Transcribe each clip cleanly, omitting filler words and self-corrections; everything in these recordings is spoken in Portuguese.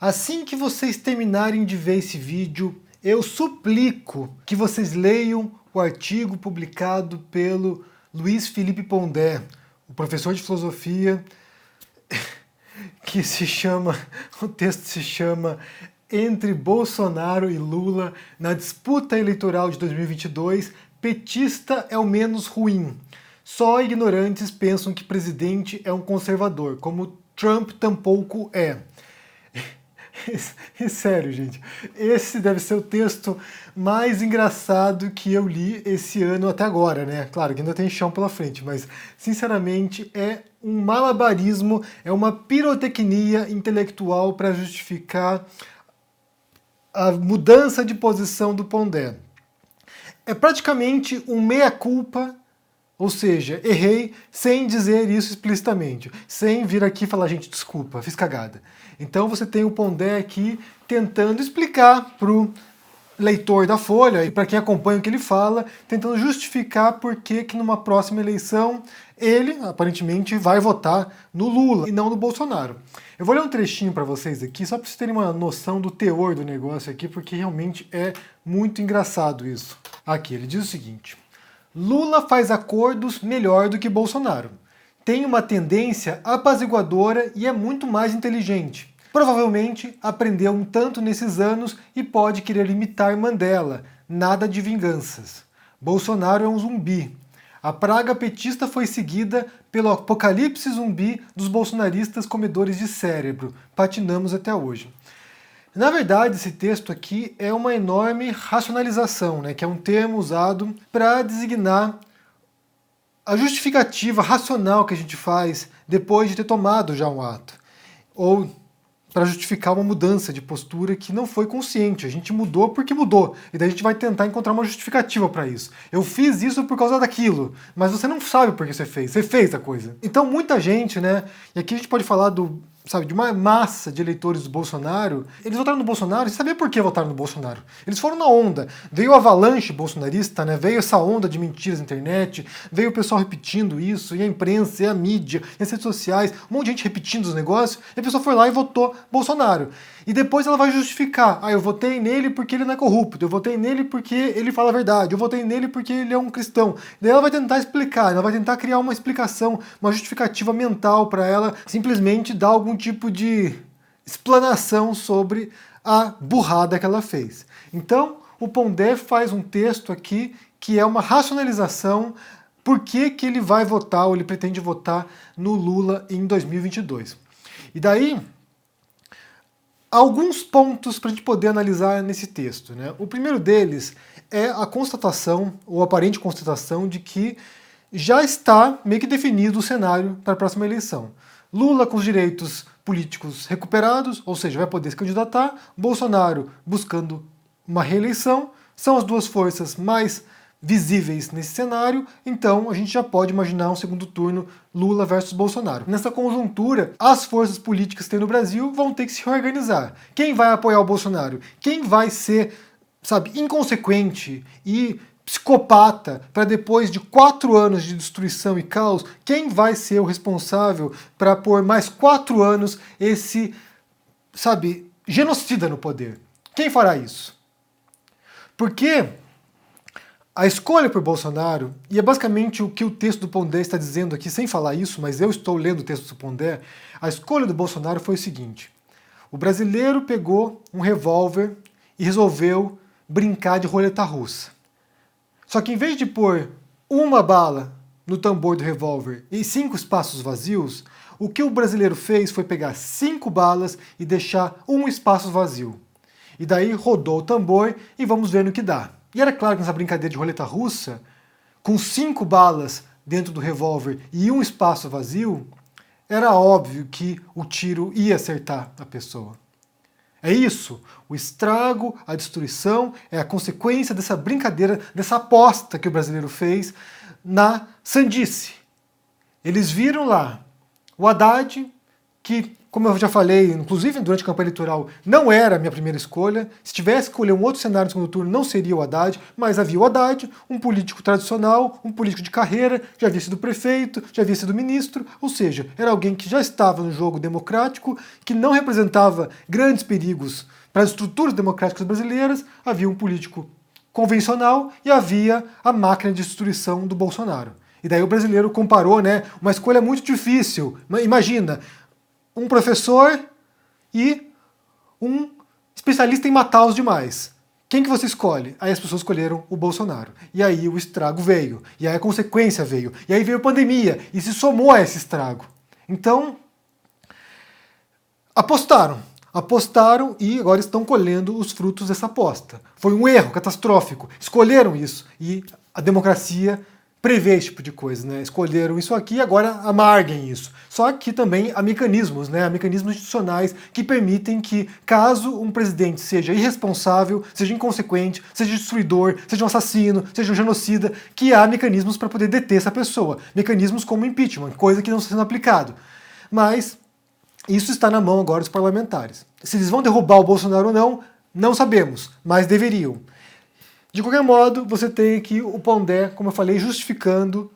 Assim que vocês terminarem de ver esse vídeo, eu suplico que vocês leiam o artigo publicado pelo Luiz Felipe Pondé, o professor de filosofia, que o texto se chama Entre Bolsonaro e Lula na disputa eleitoral de 2022, petista é o menos ruim. Só ignorantes pensam que presidente é um conservador, como Trump tampouco é. E sério, gente, esse deve ser o texto mais engraçado que eu li esse ano até agora, né? Claro que ainda tem chão pela frente, mas sinceramente é um malabarismo, é uma pirotecnia intelectual para justificar a mudança de posição do Pondé. É praticamente um meia-culpa, ou seja, errei sem dizer isso explicitamente, sem vir aqui falar, gente, desculpa, fiz cagada. Então você tem o Pondé aqui tentando explicar para o leitor da Folha e para quem acompanha o que ele fala, tentando justificar por que numa próxima eleição ele, aparentemente, vai votar no Lula e não no Bolsonaro. Eu vou ler um trechinho para vocês aqui, só para vocês terem uma noção do teor do negócio aqui, porque realmente é muito engraçado isso. Aqui, ele diz o seguinte: Lula faz acordos melhor do que Bolsonaro. Tem uma tendência apaziguadora e é muito mais inteligente. Provavelmente aprendeu um tanto nesses anos e pode querer imitar Mandela. Nada de vinganças. Bolsonaro é um zumbi. A praga petista foi seguida pelo apocalipse zumbi dos bolsonaristas comedores de cérebro. Patinamos até hoje. Na verdade, esse texto aqui é uma enorme racionalização, né, que é um termo usado para designar a justificativa racional que a gente faz depois de ter tomado já um ato. Ou para justificar uma mudança de postura que não foi consciente. A gente mudou porque mudou. E daí a gente vai tentar encontrar uma justificativa para isso. Eu fiz isso por causa daquilo, mas você não sabe por que você fez. Você fez a coisa. Então muita gente, né? E aqui a gente pode falar de uma massa de eleitores do Bolsonaro, eles votaram no Bolsonaro e sabia por que votaram no Bolsonaro. Eles foram na onda. Veio a avalanche bolsonarista, né? Veio essa onda de mentiras na internet, veio o pessoal repetindo isso, e a imprensa, e a mídia, e as redes sociais, um monte de gente repetindo os negócios, e a pessoa foi lá e votou Bolsonaro. E depois ela vai justificar, eu votei nele porque ele não é corrupto, eu votei nele porque ele fala a verdade, eu votei nele porque ele é um cristão. Daí ela vai tentar explicar, ela vai tentar criar uma explicação, uma justificativa mental para ela simplesmente dar algum tipo de explanação sobre a burrada que ela fez. Então, o Pondé faz um texto aqui que é uma racionalização por que ele vai votar, ou ele pretende votar no Lula em 2022. E daí, alguns pontos para a gente poder analisar nesse texto, né? O primeiro deles é a constatação, ou aparente constatação, de que já está meio que definido o cenário para a próxima eleição. Lula com os direitos políticos recuperados, ou seja, vai poder se candidatar. Bolsonaro buscando uma reeleição. São as duas forças mais visíveis nesse cenário, então a gente já pode imaginar um segundo turno Lula versus Bolsonaro. Nessa conjuntura, as forças políticas que tem no Brasil vão ter que se reorganizar. Quem vai apoiar o Bolsonaro? Quem vai ser, inconsequente e psicopata para depois de 4 anos de destruição e caos, quem vai ser o responsável para pôr mais 4 anos esse, genocida no poder? Quem fará isso? Porque a escolha por Bolsonaro, e é basicamente o que o texto do Pondé está dizendo aqui, sem falar isso, mas eu estou lendo o texto do Pondé, a escolha do Bolsonaro foi o seguinte: o brasileiro pegou um revólver e resolveu brincar de roleta russa. Só que em vez de pôr uma bala no tambor do revólver e 5 espaços vazios, o que o brasileiro fez foi pegar 5 balas e deixar um espaço vazio. E daí rodou o tambor e vamos ver no que dá. E era claro que nessa brincadeira de roleta russa, com 5 balas dentro do revólver e um espaço vazio, era óbvio que o tiro ia acertar a pessoa. É isso, o estrago, a destruição é a consequência dessa brincadeira, dessa aposta que o brasileiro fez na sandice. Eles viram lá o Haddad, que Como eu já falei, inclusive durante a campanha eleitoral, não era a minha primeira escolha. Se tivesse que escolher um outro cenário no segundo turno, não seria o Haddad, mas havia o Haddad, um político tradicional, um político de carreira, já havia sido prefeito, já havia sido ministro, ou seja, era alguém que já estava no jogo democrático, que não representava grandes perigos para as estruturas democráticas brasileiras, havia um político convencional e havia a máquina de destruição do Bolsonaro. E daí o brasileiro comparou, né, uma escolha muito difícil. Imagina, um professor e um especialista em matar os demais. Quem que você escolhe? Aí as pessoas escolheram o Bolsonaro. E aí o estrago veio. E aí a consequência veio. E aí veio a pandemia. E se somou a esse estrago. Então, apostaram e agora estão colhendo os frutos dessa aposta. Foi um erro catastrófico. Escolheram isso. E a democracia prevê esse tipo de coisa, né? Escolheram isso aqui e agora amarguem isso. Só que também há mecanismos, né? Há mecanismos institucionais que permitem que, caso um presidente seja irresponsável, seja inconsequente, seja destruidor, seja um assassino, seja um genocida, que há mecanismos para poder deter essa pessoa. Mecanismos como impeachment, coisa que não está sendo aplicado. Mas isso está na mão agora dos parlamentares. Se eles vão derrubar o Bolsonaro ou não, não sabemos, mas deveriam. De qualquer modo, você tem aqui o Pondé, como eu falei, justificando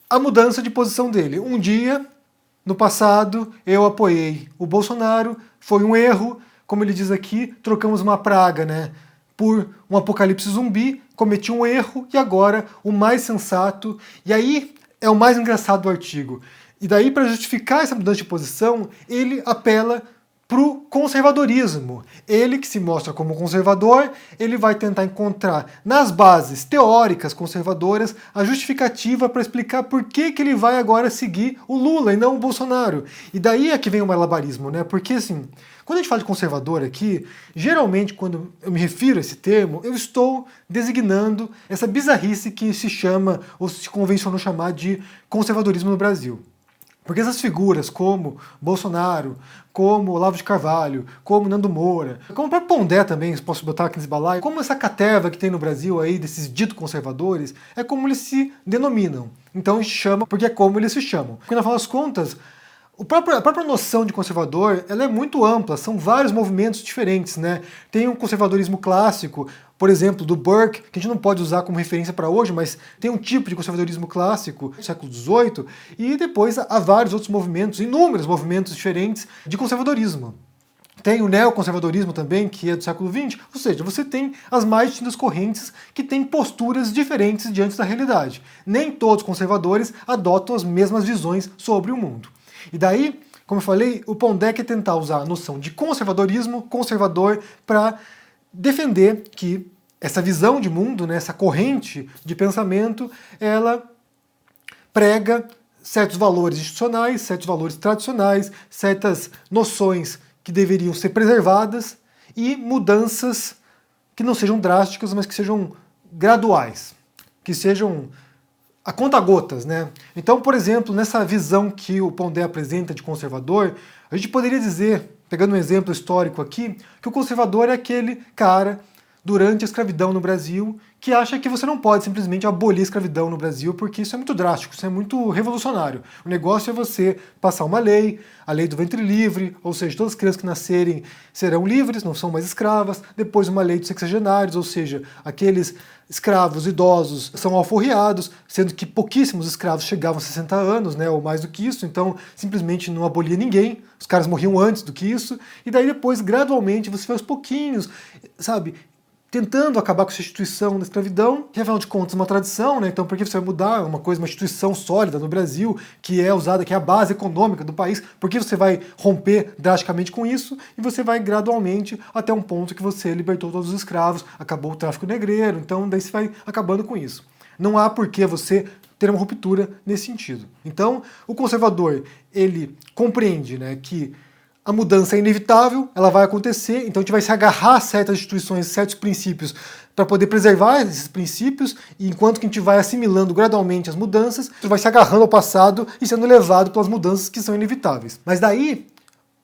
a mudança de posição dele. Um dia, no passado, eu apoiei o Bolsonaro, foi um erro, como ele diz aqui, trocamos uma praga, né, por um apocalipse zumbi, cometi um erro e agora o mais sensato. E aí é o mais engraçado do artigo. E daí, para justificar essa mudança de posição, ele apela para o conservadorismo. Ele que se mostra como conservador, ele vai tentar encontrar nas bases teóricas conservadoras a justificativa para explicar por que ele vai agora seguir o Lula e não o Bolsonaro. E daí é que vem o malabarismo, né? Porque assim, quando a gente fala de conservador aqui, geralmente quando eu me refiro a esse termo, eu estou designando essa bizarrice que se chama, ou se convencionou chamar de conservadorismo no Brasil. Porque essas figuras como Bolsonaro, como Olavo de Carvalho, como Nando Moura, como o próprio Pondé também, posso botar aqui nesse balaio, como essa caterva que tem no Brasil aí, desses ditos conservadores, é como eles se denominam. Então a gente chama porque é como eles se chamam. Porque, no final das contas, a própria noção de conservador ela é muito ampla, são vários movimentos diferentes, né? Tem um conservadorismo clássico, por exemplo, do Burke, que a gente não pode usar como referência para hoje, mas tem um tipo de conservadorismo clássico do século XVIII, e depois há vários outros movimentos, inúmeros movimentos diferentes de conservadorismo. Tem o neoconservadorismo também, que é do século XX, ou seja, você tem as mais distintas correntes que têm posturas diferentes diante da realidade. Nem todos os conservadores adotam as mesmas visões sobre o mundo. E daí, como eu falei, o Pondé quer tentar usar a noção de conservadorismo, conservador, para defender que essa visão de mundo, né, essa corrente de pensamento, ela prega certos valores institucionais, certos valores tradicionais, certas noções que deveriam ser preservadas e mudanças que não sejam drásticas, mas que sejam graduais, que sejam a conta-gotas, né? Então, por exemplo, nessa visão que o Pondé apresenta de conservador, a gente poderia dizer, pegando um exemplo histórico aqui, que o conservador é aquele cara, durante a escravidão no Brasil, que acha que você não pode simplesmente abolir a escravidão no Brasil, porque isso é muito drástico, isso é muito revolucionário. O negócio é você passar uma lei, a lei do ventre livre, ou seja, todas as crianças que nascerem serão livres, não são mais escravas, depois uma lei dos sexagenários, ou seja, aqueles escravos idosos são alforriados, sendo que pouquíssimos escravos chegavam a 60 anos, né, ou mais do que isso, então simplesmente não abolia ninguém, os caras morriam antes do que isso, e daí depois, gradualmente, você vai aos pouquinhos, sabe, tentando acabar com essa instituição da escravidão, que afinal de contas é uma tradição, né? Então por que você vai mudar uma instituição sólida no Brasil, que é usada, que é a base econômica do país, por que você vai romper drasticamente com isso? E você vai gradualmente até um ponto que você libertou todos os escravos, acabou o tráfico negreiro, então daí você vai acabando com isso. Não há por que você ter uma ruptura nesse sentido. Então o conservador, ele compreende, né, que a mudança é inevitável, ela vai acontecer, então a gente vai se agarrar a certas instituições, certos princípios, para poder preservar esses princípios, e enquanto que a gente vai assimilando gradualmente as mudanças, a gente vai se agarrando ao passado e sendo levado pelas mudanças que são inevitáveis. Mas daí,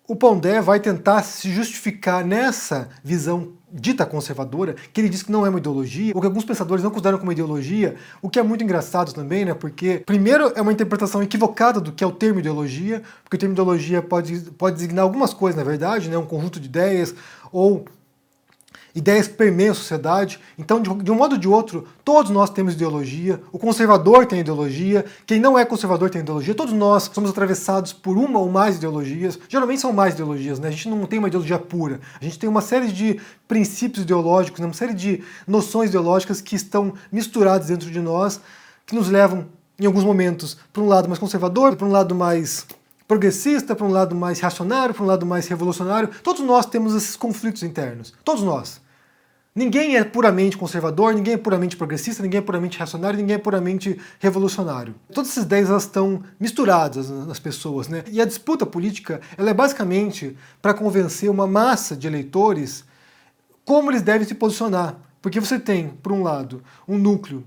o Pondé vai tentar se justificar nessa visão dita conservadora, que ele diz que não é uma ideologia, ou que alguns pensadores não consideram como ideologia, o que é muito engraçado também, né? Porque, primeiro, é uma interpretação equivocada do que é o termo ideologia, porque o termo ideologia pode designar algumas coisas, na verdade, né? Um conjunto de ideias, ou ideias que permeiam a sociedade. Então, de um modo ou de outro, todos nós temos ideologia, o conservador tem ideologia, quem não é conservador tem ideologia, todos nós somos atravessados por uma ou mais ideologias, geralmente são mais ideologias, né? A gente não tem uma ideologia pura, a gente tem uma série de princípios ideológicos, né? Uma série de noções ideológicas que estão misturadas dentro de nós, que nos levam, em alguns momentos, para um lado mais conservador, para um lado mais progressista, para um lado mais reacionário, para um lado mais revolucionário. Todos nós temos esses conflitos internos, todos nós. Ninguém é puramente conservador, ninguém é puramente progressista, ninguém é puramente reacionário, ninguém é puramente revolucionário. Todas essas ideias elas estão misturadas nas pessoas, né? E a disputa política ela é basicamente para convencer uma massa de eleitores como eles devem se posicionar. Porque você tem, por um lado, um núcleo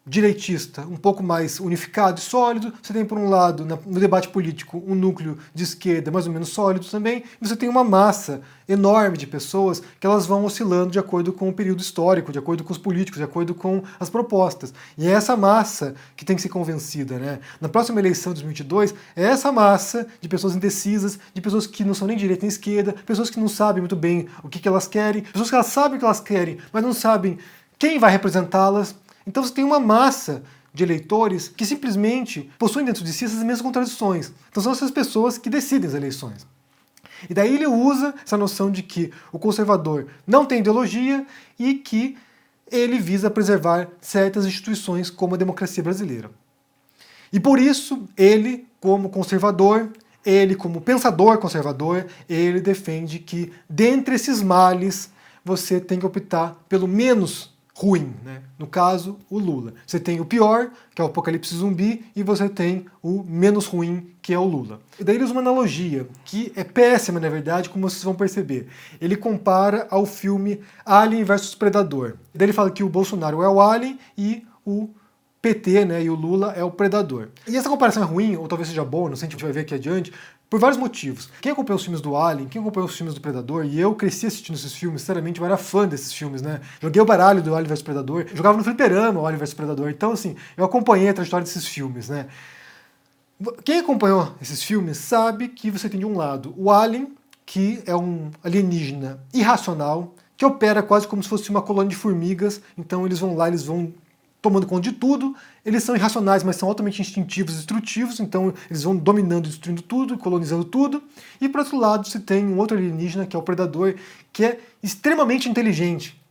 direitista um pouco mais unificado e sólido, você tem, por um lado, no debate político, um núcleo de esquerda mais ou menos sólido também, e você tem uma massa enorme de pessoas que elas vão oscilando de acordo com o período histórico, de acordo com os políticos, de acordo com as propostas. E é essa massa que tem que ser convencida, né? Na próxima eleição de 2022, é essa massa de pessoas indecisas, de pessoas que não são nem direita nem esquerda, pessoas que não sabem muito bem o que elas querem, pessoas que elas sabem o que elas querem, mas não sabem quem vai representá-las. Então você tem uma massa de eleitores que simplesmente possuem dentro de si essas mesmas contradições. Então são essas pessoas que decidem as eleições. E daí ele usa essa noção de que o conservador não tem ideologia e que ele visa preservar certas instituições como a democracia brasileira. E por isso, ele, como conservador, ele, como pensador conservador, ele defende que, dentre esses males, você tem que optar pelo menos ruim, né? No caso, o Lula. Você tem o pior, que é o apocalipse zumbi, e você tem o menos ruim, que é o Lula. E daí ele usa uma analogia, que é péssima, na verdade, como vocês vão perceber. Ele compara ao filme Alien vs Predador. E daí ele fala que o Bolsonaro é o Alien e o PT, né, e o Lula é o predador. E essa comparação é ruim, ou talvez seja boa, não sei, a gente vai ver aqui adiante, por vários motivos. Quem acompanhou os filmes do Alien, quem acompanhou os filmes do Predador, e eu cresci assistindo esses filmes, sinceramente, eu era fã desses filmes, né? Joguei o baralho do Alien vs Predador, jogava no fliperama o Alien vs Predador, então assim, eu acompanhei a trajetória desses filmes, né? Quem acompanhou esses filmes sabe que você tem de um lado o Alien, que é um alienígena irracional, que opera quase como se fosse uma colônia de formigas, então eles vão lá, eles vão tomando conta de tudo, eles são irracionais, mas são altamente instintivos e destrutivos, então eles vão dominando e destruindo tudo, colonizando tudo. E por outro lado, você tem um outro alienígena, que é o Predador, que é extremamente inteligente.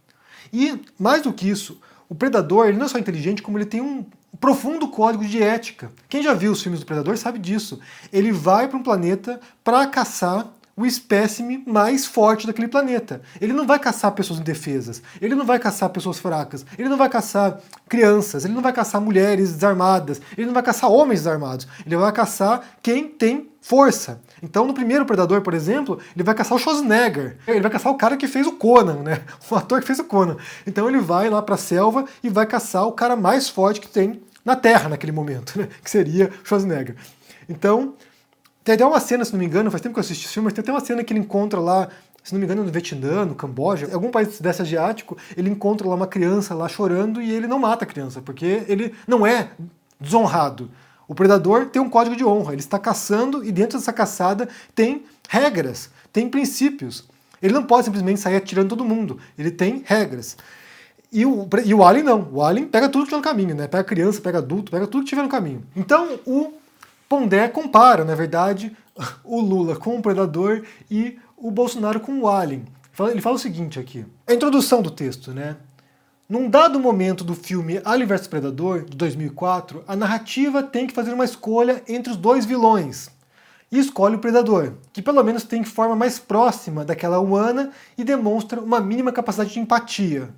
E, mais do que isso, o Predador ele não é só inteligente, como ele tem um profundo código de ética. Quem já viu os filmes do Predador sabe disso. Ele vai para um planeta para caçar o espécime mais forte daquele planeta. Ele não vai caçar pessoas indefesas, ele não vai caçar pessoas fracas, ele não vai caçar crianças, ele não vai caçar mulheres desarmadas, ele não vai caçar homens desarmados, ele vai caçar quem tem força. Então, no primeiro Predador, por exemplo, ele vai caçar o Schwarzenegger, ele vai caçar o cara que fez o Conan, né? O ator que fez o Conan. Então ele vai lá para a selva e vai caçar o cara mais forte que tem na Terra naquele momento, né? Que seria o Schwarzenegger. Então, tem até uma cena, se não me engano, faz tempo que eu assisti esse filme, mas tem até uma cena que ele encontra lá, se não me engano, no Vietnã, no Camboja, em algum país desse asiático, ele encontra lá uma criança lá chorando e ele não mata a criança, porque ele não é desonrado. O predador tem um código de honra, ele está caçando e dentro dessa caçada tem regras, tem princípios. Ele não pode simplesmente sair atirando todo mundo, ele tem regras. E o Alien não, o Alien pega tudo que tiver no caminho, né? Pega criança, pega adulto, pega tudo que tiver no caminho. Então o Pondé compara, na verdade, o Lula com o Predador e o Bolsonaro com o Alien. Ele fala o seguinte aqui, a introdução do texto, né? Num dado momento do filme Alien vs Predador, de 2004, a narrativa tem que fazer uma escolha entre os dois vilões. E escolhe o Predador, que pelo menos tem forma mais próxima daquela humana e demonstra uma mínima capacidade de empatia.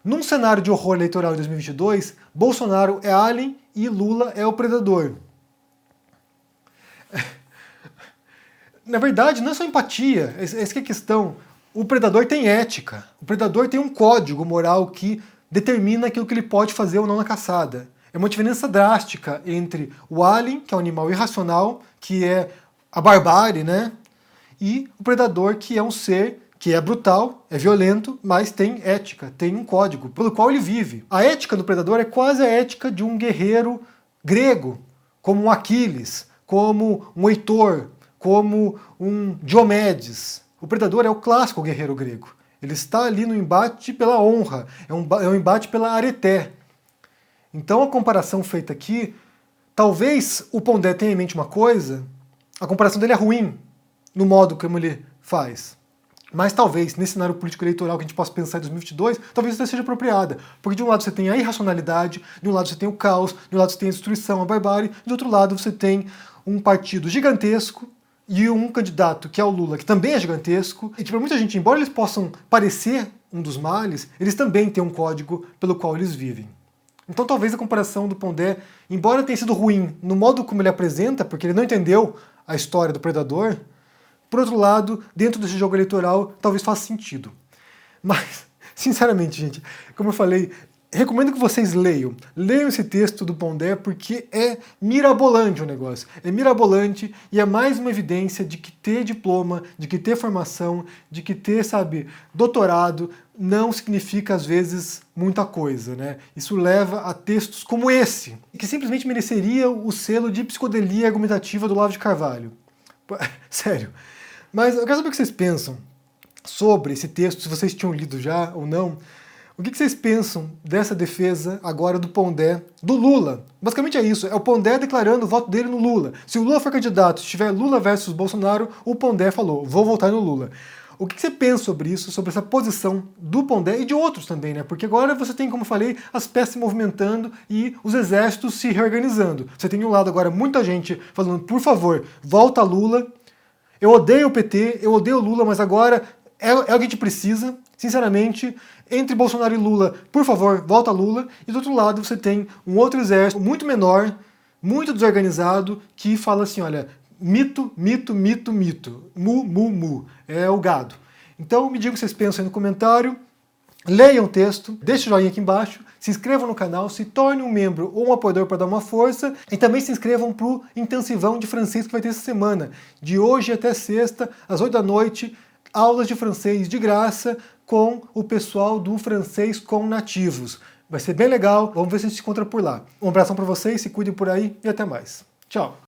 Num cenário de horror eleitoral de 2022, Bolsonaro é Alien e Lula é o Predador. Na verdade, não é só empatia, essa que é a questão. O Predador tem ética, o Predador tem um código moral que determina aquilo que ele pode fazer ou não na caçada. É uma diferença drástica entre o Alien, que é um animal irracional, que é a barbárie, né? E o Predador, que é um ser que é brutal, é violento, mas tem ética, tem um código pelo qual ele vive. A ética do predador é quase a ética de um guerreiro grego, como um Aquiles, como um Heitor, como um Diomedes. O predador é o clássico guerreiro grego. Ele está ali no embate pela honra, é um embate pela areté. Então a comparação feita aqui, talvez o Pondé tenha em mente uma coisa, a comparação dele é ruim no modo como ele faz. Mas talvez, nesse cenário político eleitoral que a gente possa pensar em 2022, talvez isso seja apropriada. Porque de um lado você tem a irracionalidade, de um lado você tem o caos, de um lado você tem a destruição, a barbárie, de outro lado você tem um partido gigantesco e um candidato, que é o Lula, que também é gigantesco, e que para muita gente, embora eles possam parecer um dos males, eles também têm um código pelo qual eles vivem. Então talvez a comparação do Pondé, embora tenha sido ruim no modo como ele apresenta, porque ele não entendeu a história do predador, por outro lado, dentro desse jogo eleitoral, talvez faça sentido. Mas, sinceramente, gente, como eu falei, recomendo que vocês leiam. Leiam esse texto do Pondé porque é mirabolante o negócio. É mirabolante e é mais uma evidência de que ter diploma, de que ter formação, de que ter, sabe, doutorado, não significa, às vezes, muita coisa, né? Isso leva a textos como esse, que simplesmente mereceria o selo de psicodelia argumentativa do Olavo de Carvalho. Sério. Mas eu quero saber o que vocês pensam sobre esse texto, se vocês tinham lido já ou não. O que vocês pensam dessa defesa agora do Pondé, do Lula? Basicamente é isso, é o Pondé declarando o voto dele no Lula. Se o Lula for candidato, se tiver Lula versus Bolsonaro, o Pondé falou, vou votar no Lula. O que você pensa sobre isso, sobre essa posição do Pondé e de outros também, né? Porque agora você tem, como eu falei, as peças se movimentando e os exércitos se reorganizando. Você tem de um lado agora muita gente falando, por favor, volta Lula. Eu odeio o PT, eu odeio o Lula, mas agora é o que a gente precisa. Sinceramente, entre Bolsonaro e Lula, por favor, volta Lula. E do outro lado você tem um outro exército muito menor, muito desorganizado, que fala assim, olha, mito, mito, mito, mito, mu, mu, mu, é o gado. Então me digam o que vocês pensam aí no comentário, leiam o texto, deixem o joinha aqui embaixo, se inscrevam no canal, se tornem um membro ou um apoiador para dar uma força, e também se inscrevam para o intensivão de francês que vai ter essa semana, de hoje até sexta, às 8 da noite, aulas de francês de graça com o pessoal do Francês com Nativos. Vai ser bem legal, vamos ver se a gente se encontra por lá. Um abração para vocês, se cuidem por aí e até mais. Tchau!